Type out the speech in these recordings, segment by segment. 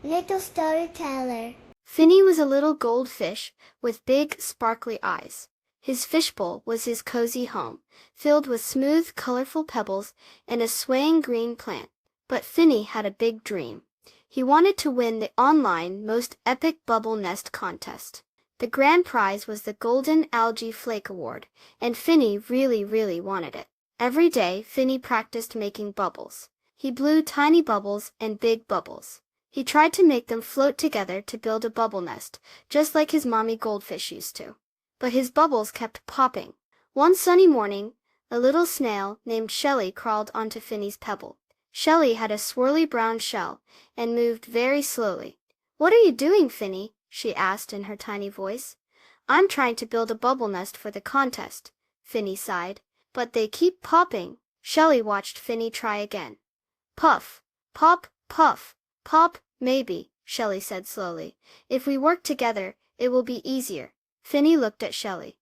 Little storyteller. Finny was a little goldfish with big, sparkly eyes. His fishbowl was his cozy home, filled with smooth, colorful pebbles and a swaying green plant. But Finny had a big dream. He wanted to win the online Most Epic Bubble Nest contest. The grand prize was the Golden Algae Flake Award, and Finny really, really wanted it. Every day, Finny practiced making bubbles. He blew tiny bubbles and big bubbles. He tried to make them float together to build a bubble nest, just like his mommy goldfish used to. But his bubbles kept popping. One sunny morning, a little snail named Shelly crawled onto Finny's pebble. Shelly had a swirly brown shell and moved very slowly. "What are you doing, Finny?" she asked in her tiny voice. "I'm trying to build a bubble nest for the contest," Finny sighed. "But they keep popping." Shelly watched Finny try again. "Puff, pop, puff, pop, maybe," Shelly said slowly. "If we work together, it will be easier." Finny looked at Shelly.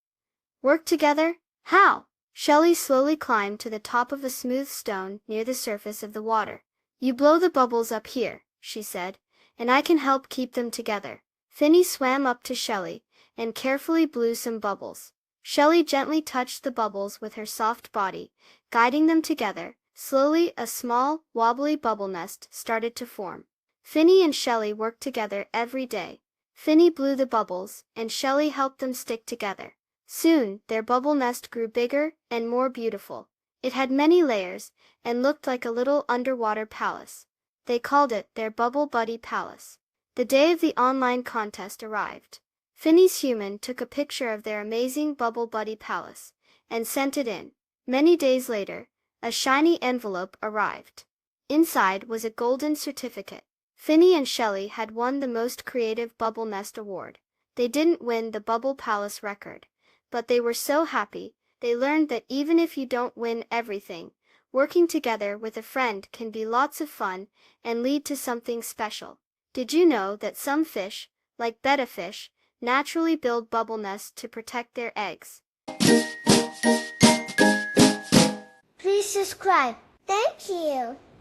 "Work together? How?" Shelly slowly climbed to the top of a smooth stone near the surface of the water. "You blow the bubbles up here," she said, "and I can help keep them together." Finny swam up to Shelly and carefully blew some bubbles. Shelly gently touched the bubbles with her soft body, guiding them together. Slowly, a small, wobbly bubble nest started to form. Finny and Shelly worked together every day. Finny blew the bubbles, and Shelly helped them stick together. Soon, their bubble nest grew bigger and more beautiful. It had many layers and looked like a little underwater palace. They called it their Bubble Buddy Palace. The day of the online contest arrived. Finny's human took a picture of their amazing Bubble Buddy Palace and sent it in. Many days later, a shiny envelope arrived. Inside was a golden certificate. Finny and Shelly had won the Most Creative Bubble Nest Award. They didn't win the Bubble Palace record, but they were so happy. They learned that even if you don't win everything, working together with a friend can be lots of fun and lead to something special. Did you know that some fish, like betta fish, naturally build bubble nests to protect their eggs? Please subscribe. Thank you.